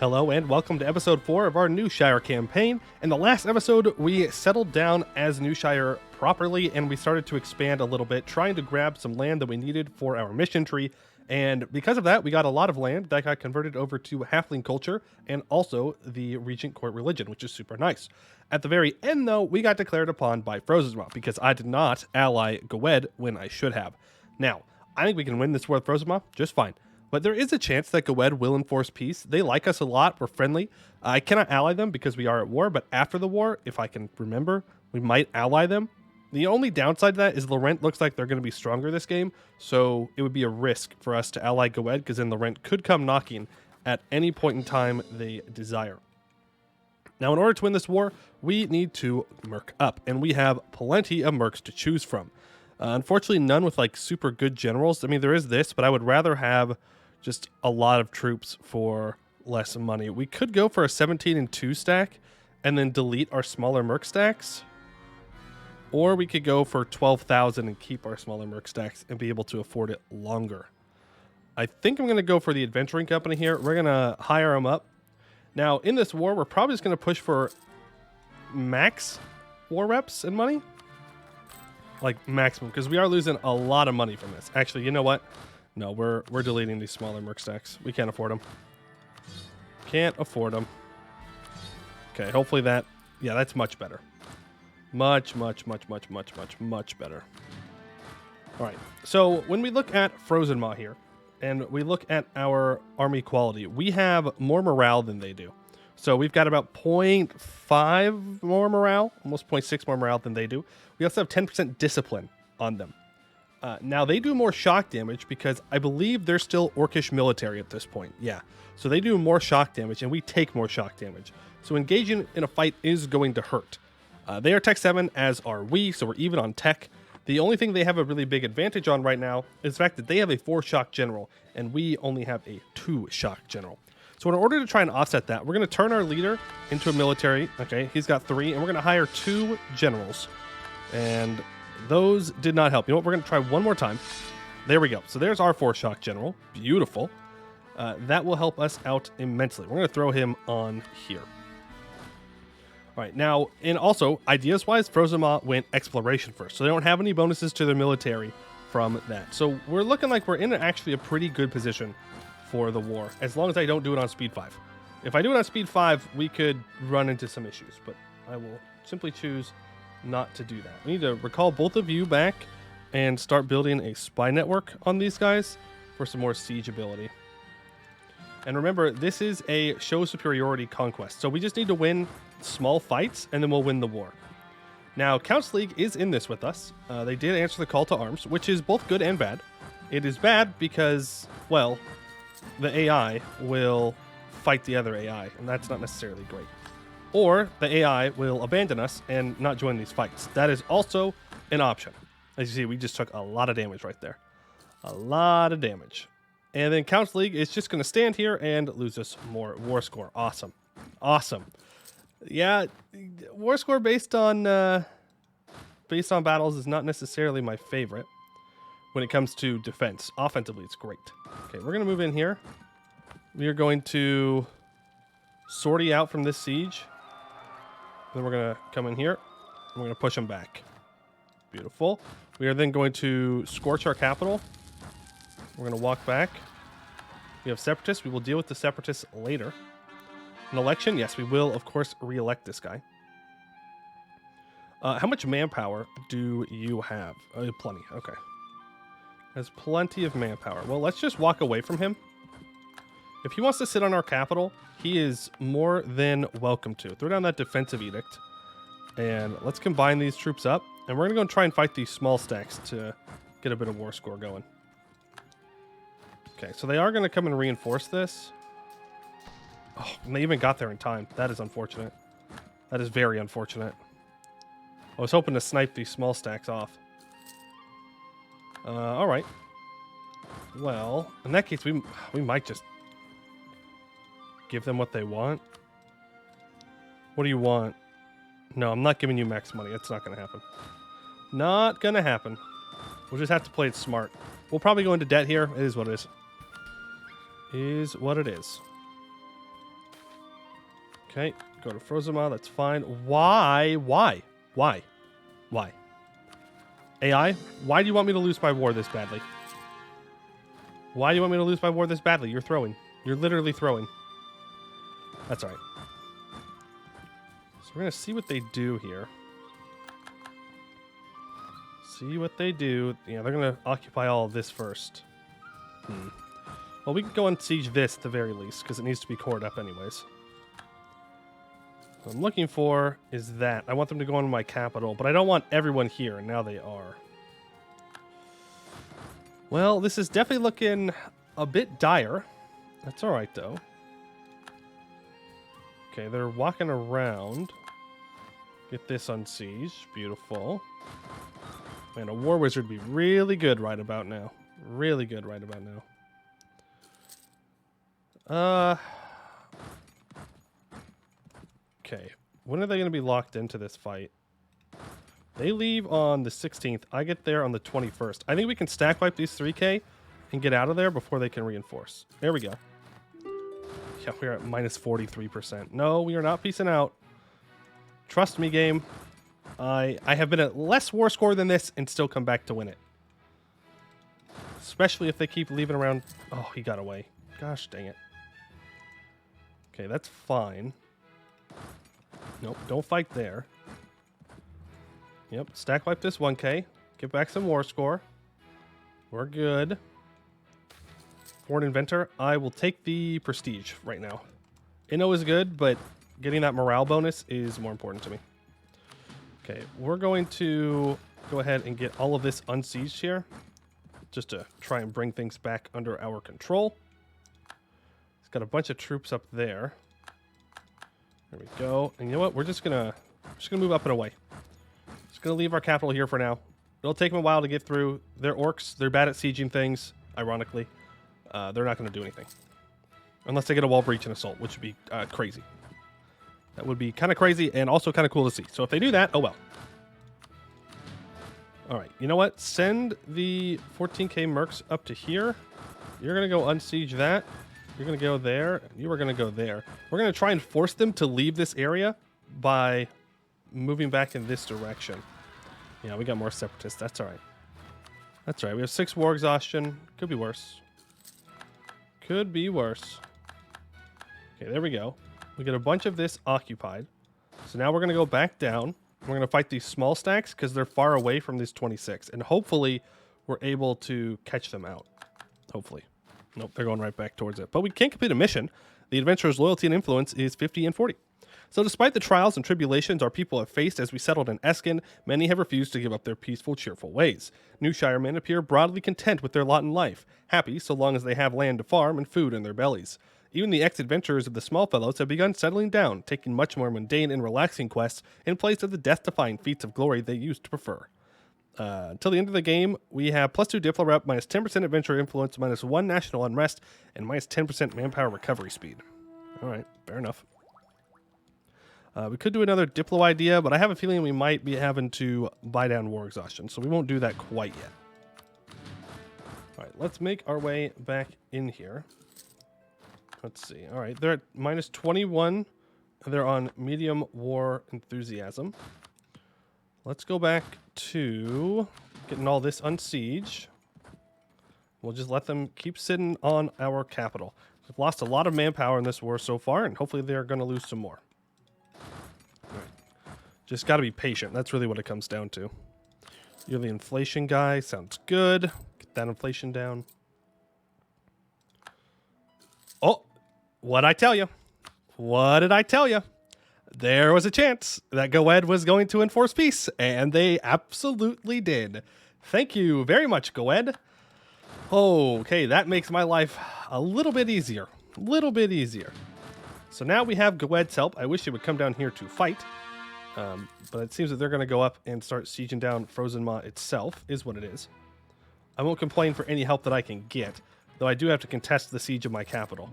Hello and welcome to episode 4 of our Newshire campaign. In the last episode, we settled down as Newshire properly and we started to expand a little bit, trying to grab some land that we needed for our mission tree. And because of that, we got a lot of land that got converted over to Halfling culture and also the Regent Court religion, which is super nice. At the very end, though, we got declared upon by Frozenmaw because I did not ally gawed when I should have. Now, I think we can win this war with Frozenmaw just fine. But there is a chance that gawed will enforce peace. They like us a lot. We're friendly. I cannot ally them because we are at war. But after the war, if I can remember, we might ally them. The only downside to that is Laurent looks like they're going to be stronger this game. So it would be a risk for us to ally gawed because then Laurent could come knocking at any point in time they desire. Now, in order to win this war, we need to merc up. And we have plenty of mercs to choose from. Unfortunately, none with like super good generals. I mean, there is this, but I would rather have just a lot of troops for less money. We could go for a 17 and 2 stack and then delete our smaller merc stacks. Or we could go for 12,000 and keep our smaller merc stacks and be able to afford it longer. I think I'm going to go for the adventuring company here. We're going to hire them up. Now, in this war, we're probably just going to push for max war reps and money. Like maximum, because we are losing a lot of money from this. Actually, you know what? No, we're deleting these smaller merc stacks. We can't afford them. Can't afford them. Okay, hopefully that... Yeah, that's much better. Much better. All right, so when we look at Frozenmaw here, and we look at our army quality, we have more morale than they do. So we've got about 0.5 more morale, almost 0.6 more morale than they do. We also have 10% discipline on them. Now, they do more shock damage because I believe they're still Orcish military at this point. Yeah, so they do more shock damage and we take more shock damage. So engaging in a fight is going to hurt. They are Tech 7, as are we, so we're even on Tech. The only thing they have a really big advantage on right now is the fact that they have a 4 shock general and we only have a 2 shock general. So in order to try and offset that, we're going to turn our leader into a military. Okay, he's got 3, and we're going to hire 2 generals. And those did not help. You know what? We're going to try one more time. There we go. So there's our 4 shock general. Beautiful. That will help us out immensely. We're going to throw him on here. All right, now, and also, ideas-wise, Frozenmaw went exploration first. So they don't have any bonuses to their military from that. So we're looking like we're in actually a pretty good position for the war, as long as I don't do it on speed 5. If I do it on speed 5, we could run into some issues, but I will simply choose not to do that. We need to recall both of you back and start building a spy network on these guys for some more siege ability. And remember, this is a show superiority conquest, so we just need to win small fights and then we'll win the war. Now, Council League is in this with us. They did answer the call to arms, which is both good and bad. It is bad because, well, the AI will fight the other AI, and that's not necessarily great. Or the AI will abandon us and not join these fights. That is also an option. As you see, we just took a lot of damage right there. A lot of damage. And then Council League is just going to stand here and lose us more war score. Awesome. Awesome. Yeah, war score based on battles is not necessarily my favorite when it comes to defense. Offensively, it's great. Okay, we're going to move in here. We are going to sortie out from this siege. Then we're going to come in here. And we're going to push them back. Beautiful. We are then going to scorch our capital. We're going to walk back. We have separatists. We will deal with the separatists later. An election? Yes, we will, of course, re-elect this guy. How much manpower do you have? Plenty. Okay. Has plenty of manpower. Well, let's just walk away from him. If he wants to sit on our capital, he is more than welcome to. Throw down that defensive edict. And let's combine these troops up. And we're going to go and try and fight these small stacks to get a bit of war score going. Okay, so they are going to come and reinforce this. Oh, and they even got there in time. That is unfortunate. That is very unfortunate. I was hoping to snipe these small stacks off. All right. Well, in that case, we might just give them what they want. What do you want? No, I'm not giving you max money. That's not going to happen. Not going to happen. We'll just have to play it smart. We'll probably go into debt here. It is what it is. Is what it is. Okay, go to Frozenmaw. That's fine. Why? AI, why do you want me to lose my war this badly? Why do you want me to lose my war this badly? You're throwing. You're literally throwing. That's all right. So we're going to see what they do here. See what they do. Yeah, they're going to occupy all of this first. Well, we can go and siege this at the very least, because it needs to be cored up anyways. What I'm looking for is that. I want them to go into my capital, but I don't want everyone here, and now they are. Well, this is definitely looking a bit dire. That's all right, though. Okay, they're walking around. Get this on siege. Beautiful. Man, a war wizard would be really good right about now. Really good right about now. Okay, when are they going to be locked into this fight? They leave on the 16th. I get there on the 21st. I think we can stack wipe these 3K and get out of there before they can reinforce. There we go. Yeah, we're at minus 43%. No, we are not peacing out. Trust me, game. I have been at less war score than this and still come back to win it. Especially if they keep leaving around. Oh, he got away. Gosh dang it. Okay, that's fine. Nope, don't fight there. Yep, stack wipe this 1K. Get back some war score. We're good. Foreign inventor. I will take the prestige right now. Inno is good, but getting that morale bonus is more important to me. Okay, we're going to go ahead and get all of this unsieged here. Just to try and bring things back under our control. It's got a bunch of troops up there. There we go. And you know what? We're just gonna move up and away. Just gonna leave our capital here for now. It'll take them a while to get through. They're orcs. They're bad at sieging things. Ironically, they're not gonna do anything unless they get a wall breach and assault, which would be crazy. That would be kind of crazy and also kind of cool to see. So if they do that, oh well. All right. You know what? Send the 14K mercs up to here. You're gonna go unsiege that. You're going to go there. You are going to go there. We're going to try and force them to leave this area by moving back in this direction. Yeah, we got more separatists. That's all right. That's all right. We have 6 war exhaustion. Could be worse. Could be worse. Okay, there we go. We get a bunch of this occupied. So now we're going to go back down. We're going to fight these small stacks because they're far away from these 26. And hopefully we're able to catch them out. Hopefully. Nope, they're going right back towards it. But we can't complete a mission. The adventurer's loyalty and influence is 50 and 40. So despite the trials and tribulations our people have faced as we settled in Eskin, many have refused to give up their peaceful, cheerful ways. Newshire men appear broadly content with their lot in life, happy so long as they have land to farm and food in their bellies. Even the ex-adventurers of the Small Fellows have begun settling down, taking much more mundane and relaxing quests in place of the death-defying feats of glory they used to prefer. Until the end of the game, we have +2 Diplo rep, minus 10% adventure influence, minus 1 national unrest, and minus 10% manpower recovery speed. All right, fair enough. We could do another Diplo idea, but I have a feeling we might be having to buy down war exhaustion, so we won't do that quite yet. All right, let's make our way back in here. Let's see. All right, they're at minus 21. They're on medium war enthusiasm. Let's go back to getting all this unsiege. We'll just let them keep sitting on our capital. We've lost a lot of manpower in this war so far, and hopefully they're going to lose some more. All right. Just got to be patient. That's really what it comes down to. You're the inflation guy. Sounds good. Get that inflation down. Oh, what'd I tell you? What did I tell you? There was a chance that gawed was going to enforce peace, and they absolutely did. Thank you very much, gawed. Okay, that makes my life a little bit easier. So now we have gawed's help. I wish he would come down here to fight, but it seems that they're going to go up and start sieging down Frozenmaw itself, is what it is. I won't complain for any help that I can get, though I do have to contest the siege of my capital.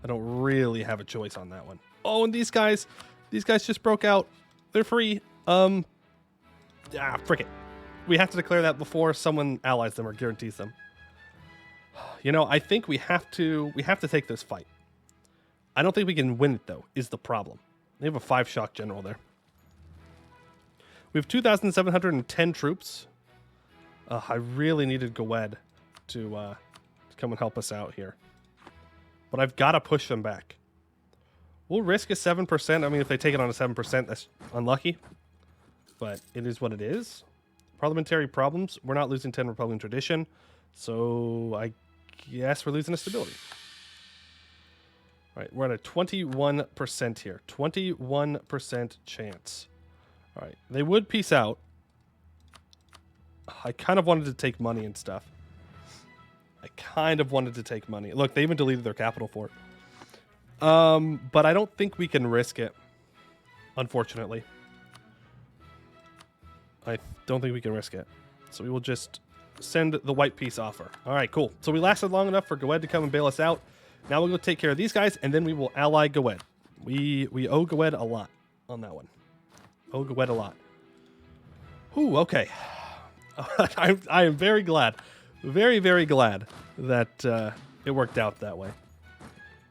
I don't really have a choice on that one. Oh, and these guys just broke out. They're free. Frick it. We have to declare that before someone allies them or guarantees them. You know, I think we have to take this fight. I don't think we can win it, though, is the problem. They have a 5 shock general there. We have 2,710 troops. I really needed gawed to come and help us out here. But I've got to push them back. We'll risk a 7%. I mean, if they take it on a 7%, that's unlucky. But it is what it is. Parliamentary problems. We're not losing 10 Republican tradition. So I guess we're losing a stability. All right, we're at a 21% here. 21% chance. All right, they would peace out. I kind of wanted to take money and stuff. Look, they even deleted their capital fort. But I don't think we can risk it, unfortunately. I don't think we can risk it. So we will just send the white peace offer. All right, cool. So we lasted long enough for gawed to come and bail us out. Now we'll go take care of these guys, and then we will ally gawed. We owe gawed a lot on that one. Owe gawed a lot. Ooh, okay. I am very glad. Very, very glad that it worked out that way.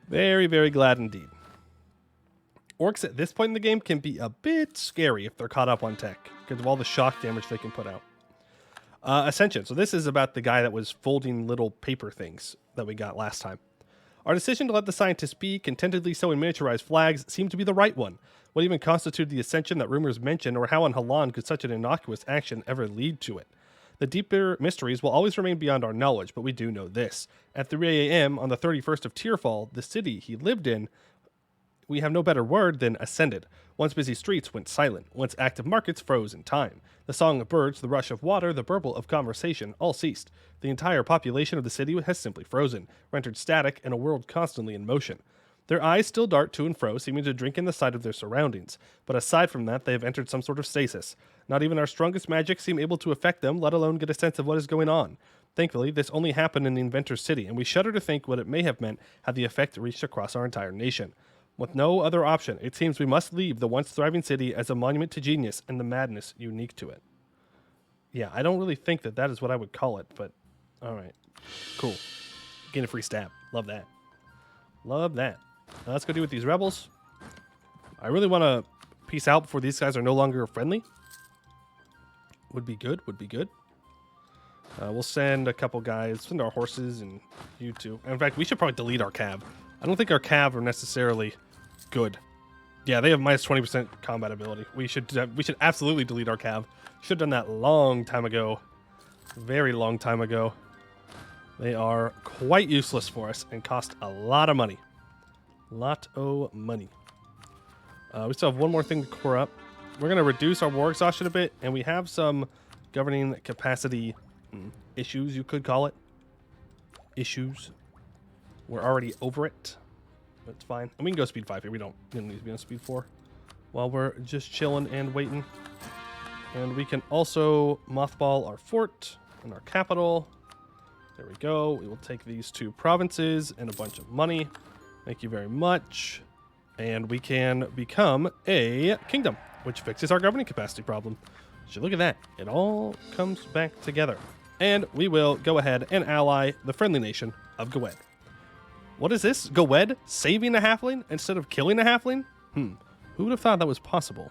Very, very glad indeed. Orcs at this point in the game can be a bit scary if they're caught up on tech because of all the shock damage they can put out. Ascension. So this is about the guy that was folding little paper things that we got last time. Our decision to let the scientists be contentedly sewing miniaturized flags seemed to be the right one. What even constituted the ascension that rumors mention, or how on Halan could such an innocuous action ever lead to it? The deeper mysteries will always remain beyond our knowledge, but we do know this. At 3 a.m. on the 31st of Tierfall, the city he lived in, we have no better word than ascended. Once busy streets went silent. Once active markets froze in time. The song of birds, the rush of water, the burble of conversation all ceased. The entire population of the city has simply frozen, rendered static in a world constantly in motion. Their eyes still dart to and fro, seeming to drink in the sight of their surroundings. But aside from that, they have entered some sort of stasis. Not even our strongest magic seem able to affect them, let alone get a sense of what is going on. Thankfully, this only happened in the Inventor's City, and we shudder to think what it may have meant had the effect reached across our entire nation. With no other option, it seems we must leave the once thriving city as a monument to genius and the madness unique to it. Yeah, I don't really think that is what I would call it, but all right. Cool. Gain a free stab. Love that. Love that. Now let's go deal with these rebels. I really want to peace out before these guys are no longer friendly. Would be good. Would be good. We'll send a couple guys. Send our horses and you two. In fact, we should probably delete our cav. I don't think our cav are necessarily good. Yeah, they have minus 20% combat ability. We should absolutely delete our cav. Should have done that long time ago. Very long time ago. They are quite useless for us and cost a lot of money. Lot of money. We still have one more thing to core up. We're going to reduce our war exhaustion a bit, and we have some governing capacity issues, you could call it. Issues. We're already over it. That's fine. And we can go speed 5 here. We don't need to be on speed 4 while we're just chilling and waiting. And we can also mothball our fort and our capital. There we go. We will take these 2 provinces and a bunch of money. Thank you very much. And we can become a kingdom, which fixes our governing capacity problem. So look at that. It all comes back together. And we will go ahead and ally the friendly nation of gawed. What is this? Gawed saving a halfling instead of killing a halfling? Who would have thought that was possible?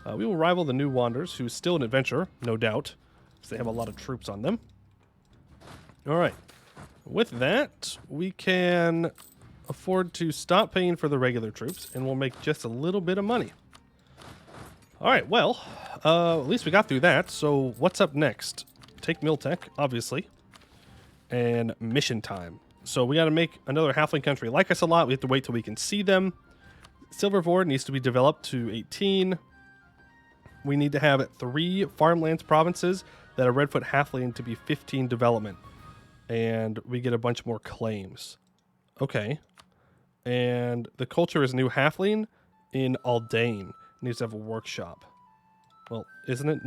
We will rival the New Wanderers, who's still an adventurer, no doubt, because they have a lot of troops on them. All right. With that, we can afford to stop paying for the regular troops, and we'll make just a little bit of money. All right, well, at least we got through that. So what's up next? Take Miltech, obviously, and mission time. So we got to make another halfling country like us a lot. We have to wait till we can see them. Silvervord needs to be developed to 18. We need to have 3 farmlands provinces that are Redfoot halfling to be 15 development. And we get a bunch more claims. Okay. And the culture is new halfling in Aldane. Needs to have a workshop. Well, isn't it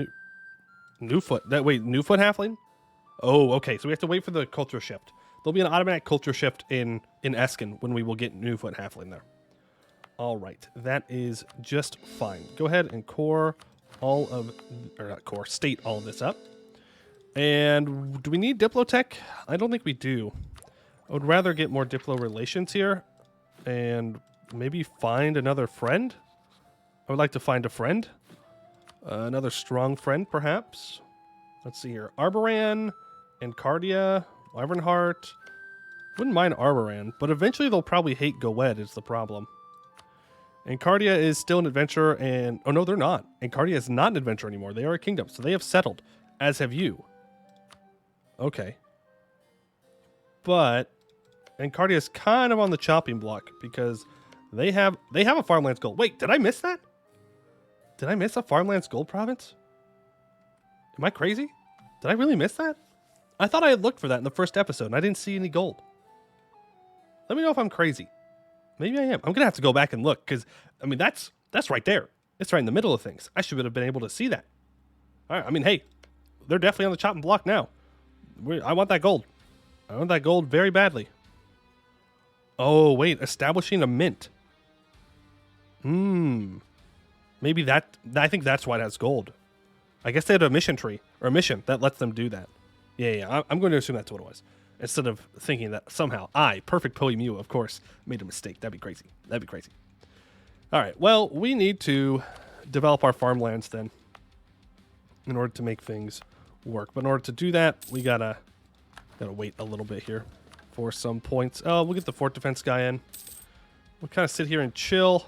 Newfoot? Newfoot halfling? Oh, okay. So we have to wait for the culture shift. There'll be an automatic culture shift in Eskin when we will get Newfoot halfling there. All right. That is just fine. Go ahead and state all of this up. And do we need Diplotech? I don't think we do. I would rather get more Diplo relations here and maybe find another friend. I would like to find a friend. Another strong friend, perhaps. Let's see here. Arboran, Encardia, Wyvernheart. Wouldn't mind Arboran, but eventually they'll probably hate gawed is the problem. Encardia is still an adventurer, and... Oh, no, they're not. Encardia is not an adventurer anymore. They are a kingdom, so they have settled, as have you. Okay. But Encardia is kind of on the chopping block, because they have a Farmlands Gold. Wait, did I miss that? Did I miss a Farmlands Gold province? Am I crazy? Did I really miss that? I thought I had looked for that in the first episode, and I didn't see any gold. Let me know if I'm crazy. Maybe I am. I'm going to have to go back and look, because, I mean, that's right there. It's right in the middle of things. I should have been able to see that. All right, I mean, hey, they're definitely on the chopping block now. I want that gold. I want that gold very badly. Oh, wait, establishing a mint. Maybe that, I think that's why it has gold. I guess they had a mission tree, or a mission that lets them do that. Yeah, I'm going to assume that's what it was. Instead of thinking that somehow perfect Poiuymew, of course, made a mistake. That'd be crazy. That'd be crazy. All right, well, we need to develop our farmlands then in order to make things work. But in order to do that, we gotta wait a little bit here for some points. Oh, we'll get the fort defense guy in. We'll kind of sit here and chill.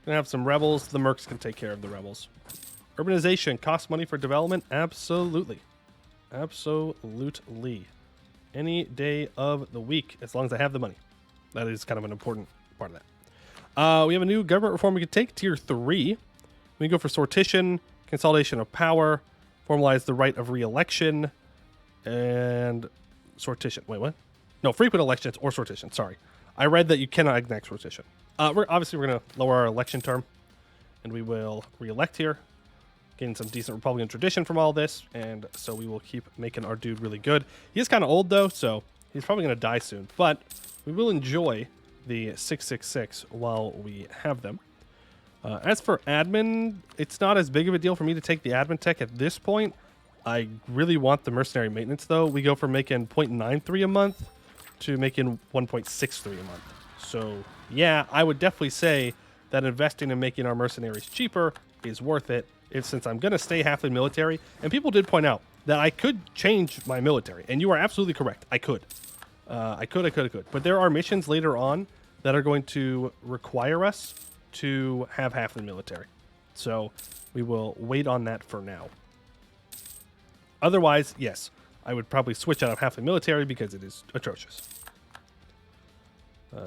Gonna have some rebels. The mercs can take care of the rebels. Urbanization costs money for development? Absolutely. Absolutely. Any day of the week, as long as I have the money. That is kind of an important part of that. We have a new government reform we could take, tier 3. We can go for sortition, consolidation of power, formalize the right of re-election, and sortition. Wait, what? No, frequent elections or sortition. Sorry. I read that you cannot enact sortition. We're going to lower our election term, and we will re-elect here. Getting some decent Republican tradition from all this, and so we will keep making our dude really good. He is kind of old, though, so he's probably going to die soon, but we will enjoy the 666 while we have them. As for admin, it's not as big of a deal for me to take the admin tech at this point. I really want the mercenary maintenance, though. We go from making 0.93 a month to making 1.63 a month. So, yeah, I would definitely say that investing in making our mercenaries cheaper is worth it. Since I'm going to stay halfling military, and people did point out that I could change my military, and you are absolutely correct. I could. I could. But there are missions later on that are going to require us to have halfling military. So we will wait on that for now. Otherwise, yes, I would probably switch out of halfling military because it is atrocious.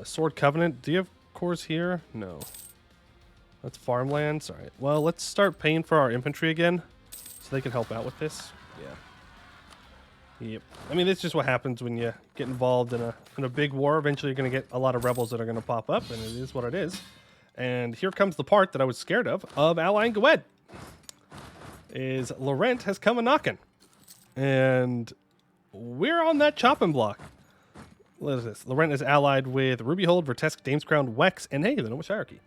Sword Covenant. Do you have cores here? No. That's farmlands. All right. Well, let's start paying for our infantry again so they can help out with this. Yeah. Yep. I mean, it's just what happens when you get involved in a big war. Eventually, you're going to get a lot of rebels that are going to pop up, and it is what it is. And here comes the part that I was scared of allying gawed. Is Laurent has come a-knocking. And we're on that chopping block. What is this? Laurent is allied with Rubyhold, Vertesk, Damescrown, Wex, and hey, the Newshire hierarchy.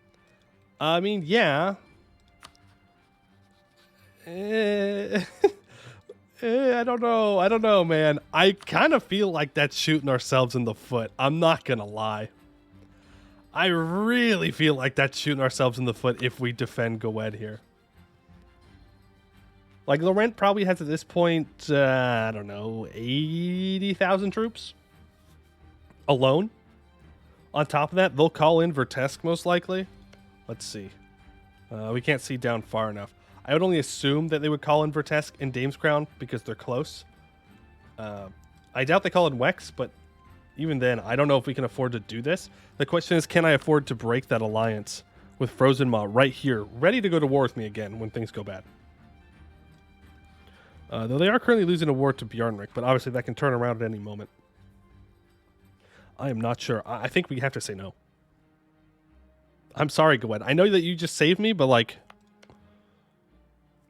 I mean, yeah. I don't know, man. I kind of feel like that's shooting ourselves in the foot. I'm not going to lie. I really feel like that's shooting ourselves in the foot if we defend gawed here. Like, Laurent probably has at this point, I don't know, 80,000 troops alone. On top of that, they'll call in Vertesk most likely. Let's see. We can't see down far enough. I would only assume that they would call in Vertesk and Damescrown because they're close. I doubt they call in Wex, but even then, I don't know if we can afford to do this. The question is, can I afford to break that alliance with Frozenmaw right here, ready to go to war with me again when things go bad? Though they are currently losing a war to Bjarnrik, but obviously that can turn around at any moment. I am not sure. I think we have to say no. I'm sorry, gawed. I know that you just saved me, but like,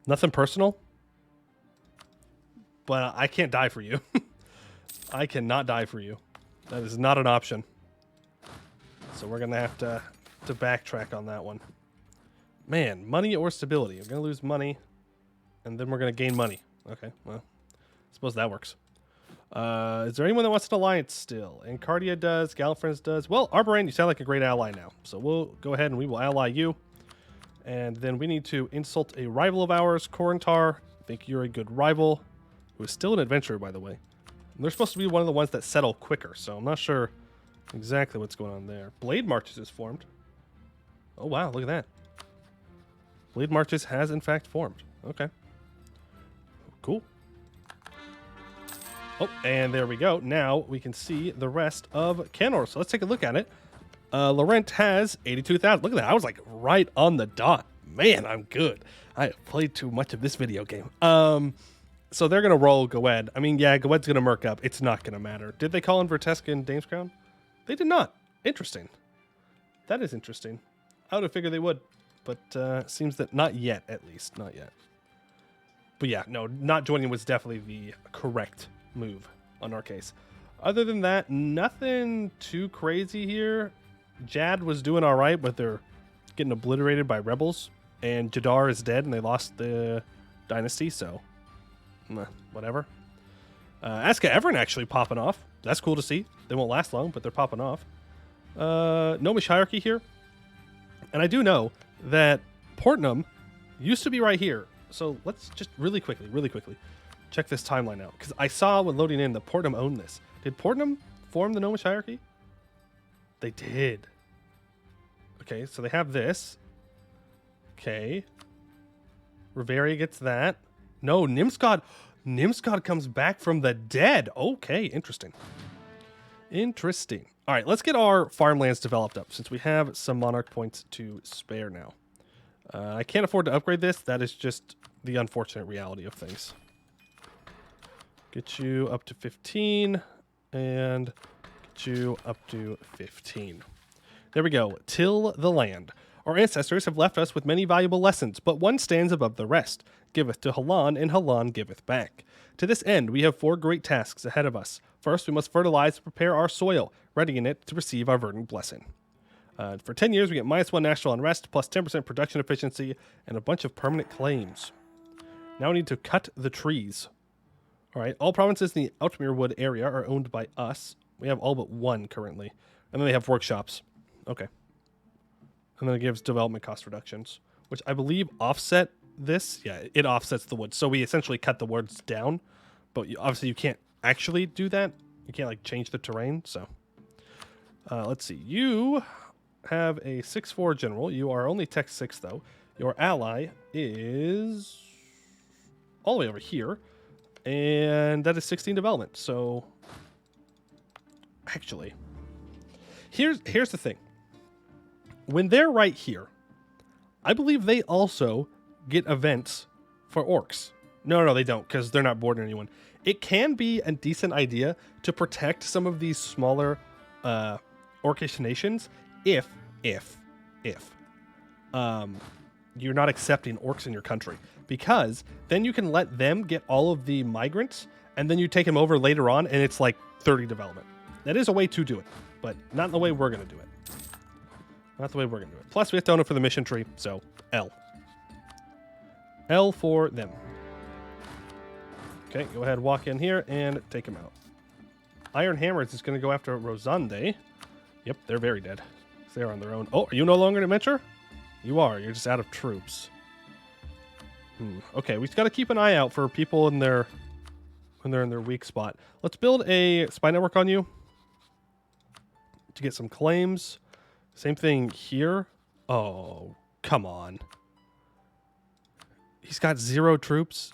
nothing personal. But I can't die for you. I cannot die for you. That is not an option. So we're gonna have to backtrack on that one. Man, money or stability. We're gonna lose money, and then we're gonna gain money. Okay, well, I suppose that works. Is there anyone that wants an alliance still? Encardia does. Gallant Friends does. Well, Arboran, you sound like a great ally now. So we'll go ahead and we will ally you. And then we need to insult a rival of ours, Korantar. I think you're a good rival, who is still an adventurer, by the way. And they're supposed to be one of the ones that settle quicker, so I'm not sure exactly what's going on there. Blade Marches is formed. Oh, wow, look at that. Blade Marches has, in fact, formed. Okay. Cool. Oh, and there we go. Now we can see the rest of Canor. So let's take a look at it. Laurent has 82,000. Look at that. I was like right on the dot. Man, I'm good. I have played too much of this video game. So they're going to roll Gawed. I mean, yeah, Gawed's going to murk up. It's not going to matter. Did they call in Vertesk and Dame's Crown? They did not. Interesting. That is interesting. I would have figured they would. But seems that not yet, at least. Not yet. But yeah, no, not joining was definitely the correct move on our case. Other than that, nothing too crazy here. Jad was doing all right, but they're getting obliterated by rebels. And Jadar is dead, and they lost the dynasty, so whatever. Aska Everin actually popping off. That's cool to see. They won't last long, but they're popping off. Gnomish hierarchy here. And I do know that Portnum used to be right here. So let's just really quickly check this timeline out. Because I saw when loading in that Portnum owned this. Did Portnum form the Gnomish hierarchy? They did. Okay, so they have this. Okay. Riveria gets that. No, Nimscod. Nimscod comes back from the dead. Okay, interesting. Interesting. All right, let's get our farmlands developed up since we have some monarch points to spare now. I can't afford to upgrade this. That is just the unfortunate reality of things. Get you up to 15 and get you up to 15. There we go. Till the land. Our ancestors have left us with many valuable lessons, but one stands above the rest. Giveth to Halan, and Halan giveth back. To this end, we have 4 great tasks ahead of us. First, we must fertilize and prepare our soil, readying it to receive our verdant blessing. For 10 years, we get -1 national unrest, plus 10% production efficiency, and a bunch of permanent claims. Now we need to cut the trees. All right, all provinces in the Outmere Wood area are owned by us. We have all but 1 currently. And then they have workshops. Okay. And then it gives development cost reductions, which I believe offset this. Yeah, it offsets the wood. So we essentially cut the woods down, but obviously you can't actually do that. You can't like change the terrain. So let's see. You have a 6-4 general. You are only tech 6 though. Your ally is all the way over here, and that is 16 development. So actually, here's the thing. When they're right here, I believe they also get events for orcs. No, they don't, because they're not bordering anyone. It can be a decent idea to protect some of these smaller orcish nations if you're not accepting orcs in your country, because then you can let them get all of the migrants, and then you take them over later on, and it's like 30 development. That is a way to do it, but not in the way we're going to do it. Not the way we're going to do it. Plus, we have to own it for the mission tree, so L. L for them. Okay, go ahead, walk in here, and take him out. Iron Hammers is going to go after Rosande. Yep, they're very dead. They're on their own. Oh, are you no longer an adventurer? You are. You're just out of troops. Okay, we've got to keep an eye out for people in their when they're in their weak spot. Let's build a spy network on you to get some claims. Same thing here. Oh, come on. He's got 0 troops.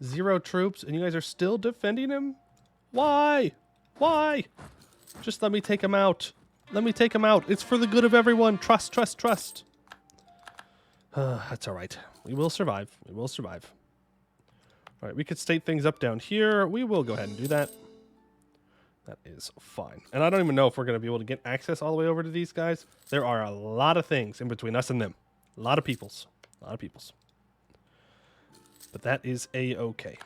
0 troops, and you guys are still defending him? Why? Why? Just let me take him out. Let me take him out. It's for the good of everyone. Trust, trust, trust. That's all right. We will survive. We will survive. All right, we could state things up down here. We will go ahead and do that. That is fine. And I don't even know if we're going to be able to get access all the way over to these guys. There are a lot of things in between us and them. A lot of peoples. A lot of peoples. But that is A-okay.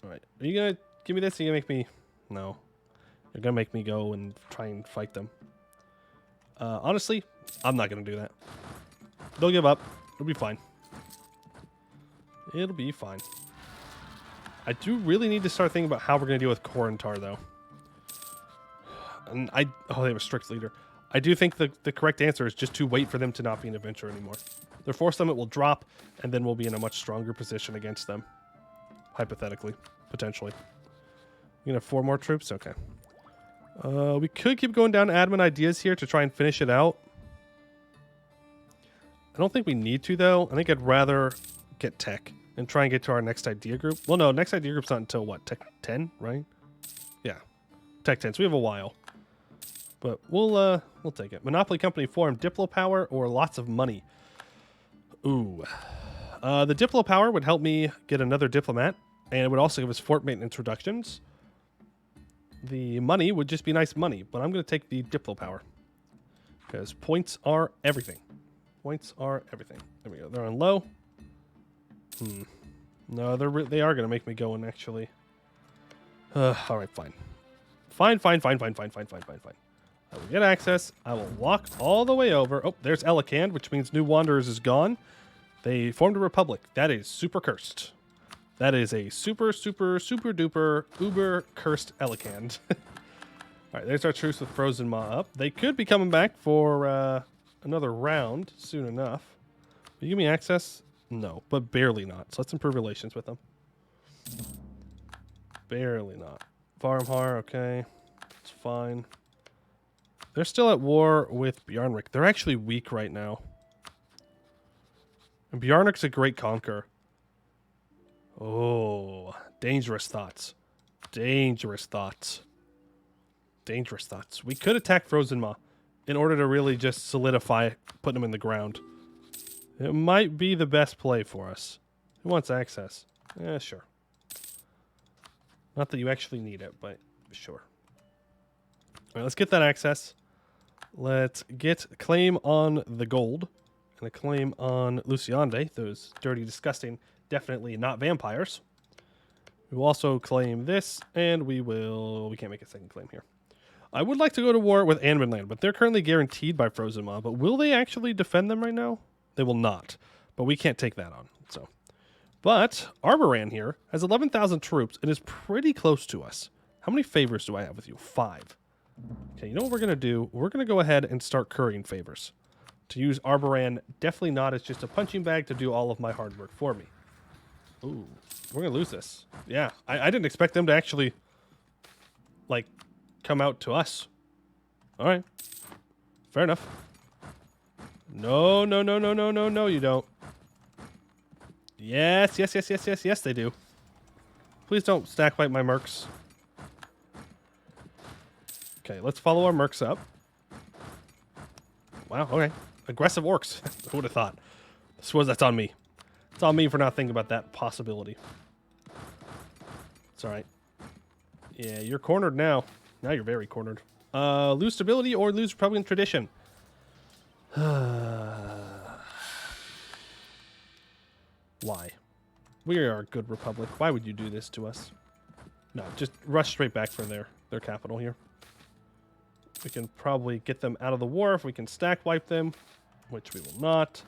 All right. Are you going to give me this? Are you going to make me... No. You're going to make me go and try and fight them. Honestly, I'm not going to do that. They'll give up. It'll be fine. It'll be fine. I do really need to start thinking about how we're going to deal with Korantar, though. And oh, they have a strict leader. I do think the correct answer is just to wait for them to not be an adventurer anymore. Their force limit will drop, and then we'll be in a much stronger position against them. Hypothetically. Potentially. You gonna have 4 more troops? Okay. We could keep going down admin ideas here to try and finish it out. I don't think we need to, though. I think I'd rather get tech and try and get to our next idea group. Well, no, next idea group's not until, what, tech 10, right? Yeah. Tech 10, so we have a while. But we'll take it. Monopoly company form, Diplo power or lots of money? Ooh. The Diplo power would help me get another diplomat, and it would also give us fort maintenance reductions. The money would just be nice money, but I'm going to take the Diplo power. Because points are everything. Points are everything. There we go. They're on low. No, they are going to make me go in, actually. All right, fine. Fine. I will get access. I will walk all the way over. Oh, there's Elikand, which means New Wanderers is gone. They formed a republic. That is super cursed. That is a super duper uber cursed Elikand. All right, there's our truce with Frozenmaw up. They could be coming back for another round soon enough. Will you give me access? No, but barely not. So let's improve relations with them. Barely not. Farmhar, okay. It's fine. They're still at war with Bjarnrik. They're actually weak right now. And Bjarnrik's a great conqueror. Oh, dangerous thoughts. Dangerous thoughts. Dangerous thoughts. We could attack Frozenmaw in order to really just solidify putting him in the ground. It might be the best play for us. Who wants access? Yeah, sure. Not that you actually need it, but sure. All right, let's get that access. Let's get a claim on the gold and a claim on Luciande. Those dirty, disgusting, definitely not vampires. We will also claim this, and we can't make a second claim here. I would like to go to war with Anbennar, but they're currently guaranteed by Frozenmaw. But will they actually defend them right now? They will not. But we can't take that on. So, but Arboran here has 11,000 troops and is pretty close to us. How many favors do I have with you? 5. Okay, you know what we're going to do? We're going to go ahead and start currying favors. To use Arboran, definitely not as just a punching bag to do all of my hard work for me. Ooh, we're going to lose this. Yeah, I didn't expect them to actually, like, come out to us. All right. Fair enough. No, you don't. Yes, they do. Please don't stack wipe my mercs. Okay, let's follow our mercs up. Wow, okay. Aggressive orcs. Who would have thought? I suppose that's on me. It's on me for not thinking about that possibility. It's all right. Yeah, you're cornered now. Now you're very cornered. Lose stability or lose Republican tradition. Why? We are a good republic. Why would you do this to us? No, just rush straight back for their capital here. We can probably get them out of the war if we can stack wipe them, which we will not.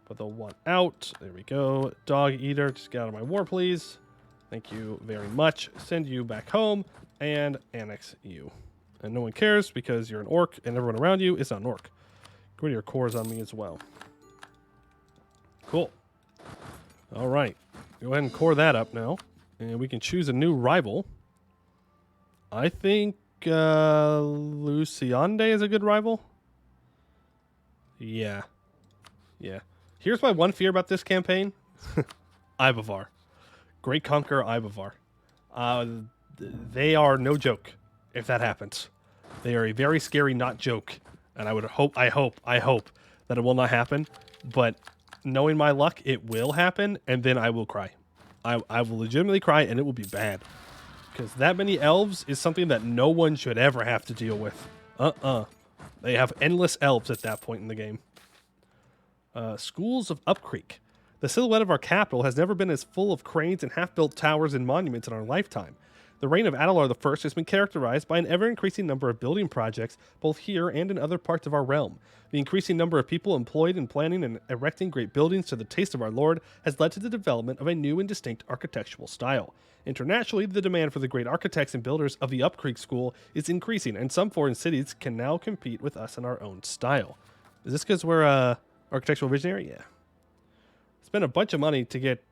But they'll want out. There we go. Dog eater, just get out of my war, please. Thank you very much. Send you back home and annex you. And no one cares because you're an orc and everyone around you is not an orc. Go to your cores on me as well. Cool. All right. Go ahead and core that up now. And we can choose a new rival. I think Luciande is a good rival. Yeah. Here's my one fear about this campaign. Ibovar. Great Conqueror Ibovar. They are no joke if that happens. They are a very scary not joke. And I hope that it will not happen. But knowing my luck, it will happen. And then I will cry. I will legitimately cry and it will be bad. Because that many elves is something that no one should ever have to deal with. They have endless elves at that point in the game. Schools of Upcreek. The silhouette of our capital has never been as full of cranes and half-built towers and monuments in our lifetime. The reign of Adelar I has been characterized by an ever-increasing number of building projects, both here and in other parts of our realm. The increasing number of people employed in planning and erecting great buildings to the taste of our lord has led to the development of a new and distinct architectural style. Internationally, the demand for the great architects and builders of the Upcreek School is increasing, and some foreign cities can now compete with us in our own style. Is this because we're architectural visionary? Yeah. spend a bunch of money to get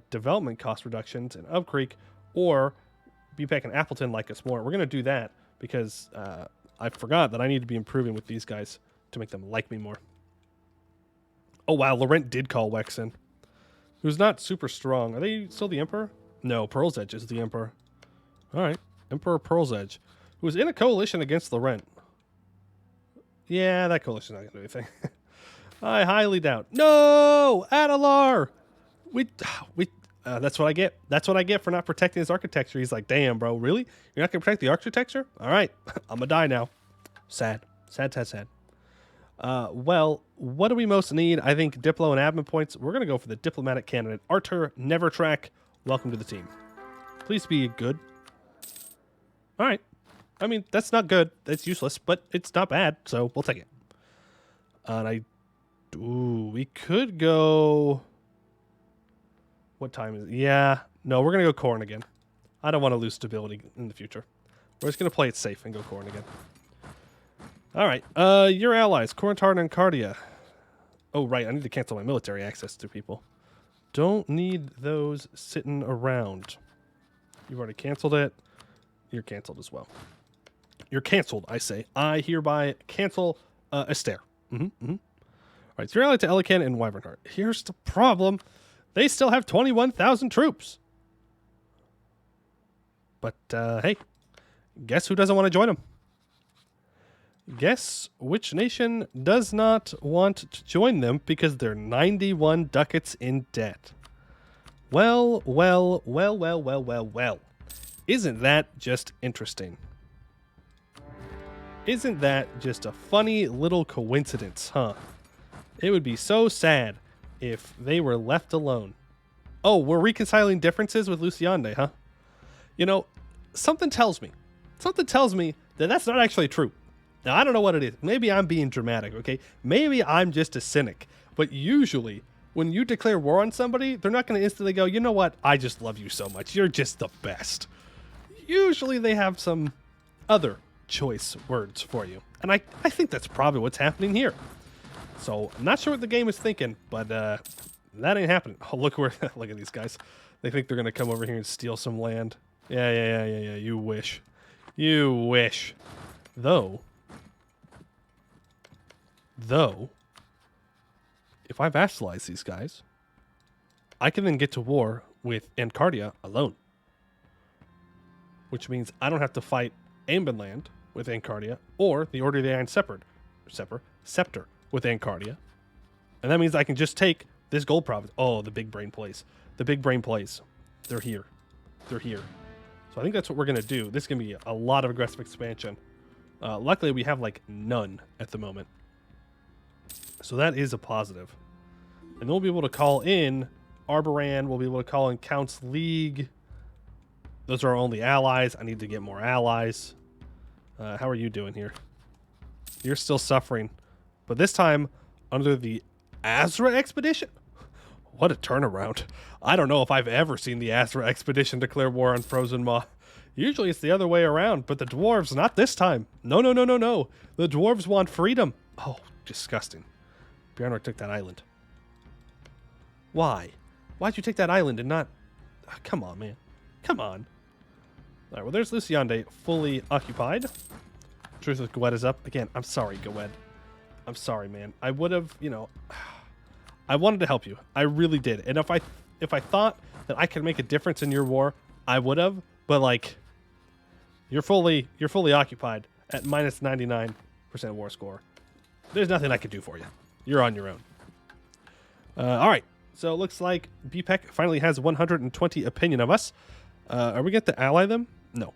development cost reductions in Up Creek, or BPEC and Appleton like us more. We're going to do that because I forgot that I need to be improving with these guys to make them like me more. Oh, wow. Laurent did call Wexen, who's not super strong. Are they still the Emperor? No, Pearl's Edge is the Emperor. All right. Emperor Pearl's Edge, who was in a coalition against Laurent. Yeah, that coalition's not going to do anything. I highly doubt. No! Adelar! That's what I get. That's what I get for not protecting his architecture. He's like, damn, bro, really? You're not going to protect the architecture? All right. I'm going to die now. Sad. Sad, sad, sad. Well, what do we most need? I think Diplo and admin points. We're going to go for the diplomatic candidate. Artur Nevertrack, welcome to the team. Please be good. All right. I mean, that's not good. It's useless, but it's not bad, so we'll take it. And we could go... What time is it? Yeah. No, we're going to go corn again. I don't want to lose stability in the future. We're just going to play it safe and go corn again. All right. Your allies, Corentarn and Cardia. Oh, right. I need to cancel my military access to people. Don't need those sitting around. You've already canceled it. You're canceled as well. You're canceled, I say. I hereby cancel Astaire. All right. So you're allied to Elican and Wyvernheart. Here's the problem. They still have 21,000 troops. But, hey, guess who doesn't want to join them? Guess which nation does not want to join them because they're 91 ducats in debt. Well. Isn't that just interesting? Isn't that just a funny little coincidence, huh? It would be so sad if they were left alone. Oh, we're reconciling differences with Luciande, huh? You know, something tells me that that's not actually true. Now, I don't know what it is. Maybe I'm being dramatic, okay? Maybe I'm just a cynic. But usually, when you declare war on somebody, they're not going to instantly go, you know what? I just love you so much. You're just the best. Usually, they have some other choice words for you. And I think that's probably what's happening here. So, I'm not sure what the game is thinking, but that ain't happening. Oh, look at these guys. They think they're going to come over here and steal some land. Yeah. You wish. You wish. Though, if I vassalize these guys, I can then get to war with Encardia alone. Which means I don't have to fight Anbenland with Encardia or the Order of the Iron Scepter with Encardia. And that means I can just take this gold province. Oh, the big brain plays. The big brain plays. They're here. So I think that's what we're going to do. This is going to be a lot of aggressive expansion. Luckily, we have like none at the moment. So that is a positive. And then we'll be able to call in Arboran. We'll be able to call in Count's League. Those are our only allies. I need to get more allies. How are you doing here? You're still suffering. But this time, under the Azra expedition? What a turnaround. I don't know if I've ever seen the Azra expedition declare war on Frozenmaw. Usually it's the other way around, but the dwarves, not this time. No. The dwarves want freedom. Oh, disgusting. Bjarnor took that island. Why? Why'd you take that island and not... Oh, come on, man. Come on. All right, well, there's Luciande fully occupied. Truth with Gawed is up. Again, I'm sorry, Gawed. I'm sorry, man. I would have, I wanted to help you. I really did. And if I thought that I could make a difference in your war, I would have. But, like, you're fully occupied at minus 99% war score. There's nothing I could do for you. You're on your own. All right. So it looks like BPEC finally has 120 opinion of us. Are we going to ally them? No.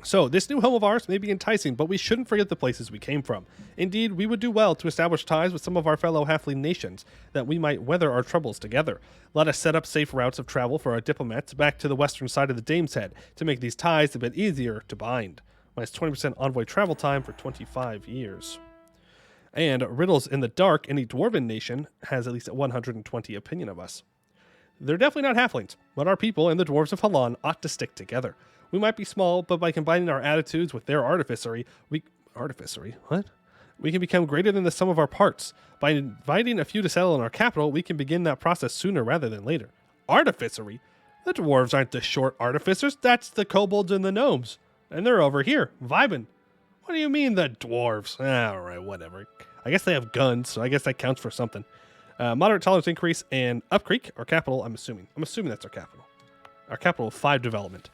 So this new home of ours may be enticing, but we shouldn't forget the places we came from. Indeed, we would do well to establish ties with some of our fellow halfling nations, that we might weather our troubles together. Let us set up safe routes of travel for our diplomats back to the western side of the Dame's Head, to make these ties a bit easier to bind. Minus 20% envoy travel time for 25 years. And Riddles in the Dark, any dwarven nation, has at least 120 opinion of us. They're definitely not halflings, but our people and the dwarves of Halan ought to stick together. We might be small, but by combining our attitudes with their artificery, We can become greater than the sum of our parts. By inviting a few to settle in our capital, we can begin that process sooner rather than later. Artificery? The dwarves aren't the short artificers, that's the kobolds and the gnomes. And they're over here, vibing. What do you mean, the dwarves? Alright, whatever. I guess they have guns, so I guess that counts for something. Moderate tolerance increase and Up Creek, our capital, I'm assuming. I'm assuming that's our capital. Our capital of 5 development.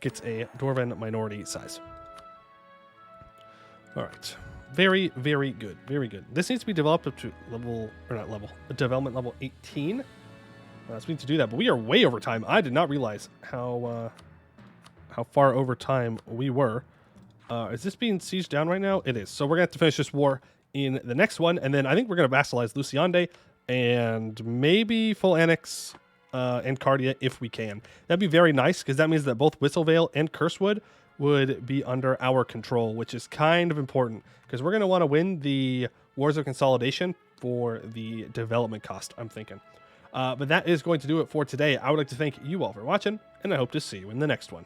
Gets a dwarven minority size. Alright. Very, very good. Very good. This needs to be developed up to development level 18. So we need to do that, but we are way over time. I did not realize how far over time we were. Is this being sieged down right now? It is. So we're going to have to finish this war in the next one, and then I think we're going to vassalize Luciande and maybe full annex Encardia if we can. That'd be very nice, because that means that both Whistlevale and Cursewood would be under our control, which is kind of important, because we're going to want to win the Wars of Consolidation for the development cost, I'm thinking. But that is going to do it for today. I would like to thank you all for watching, and I hope to see you in the next one.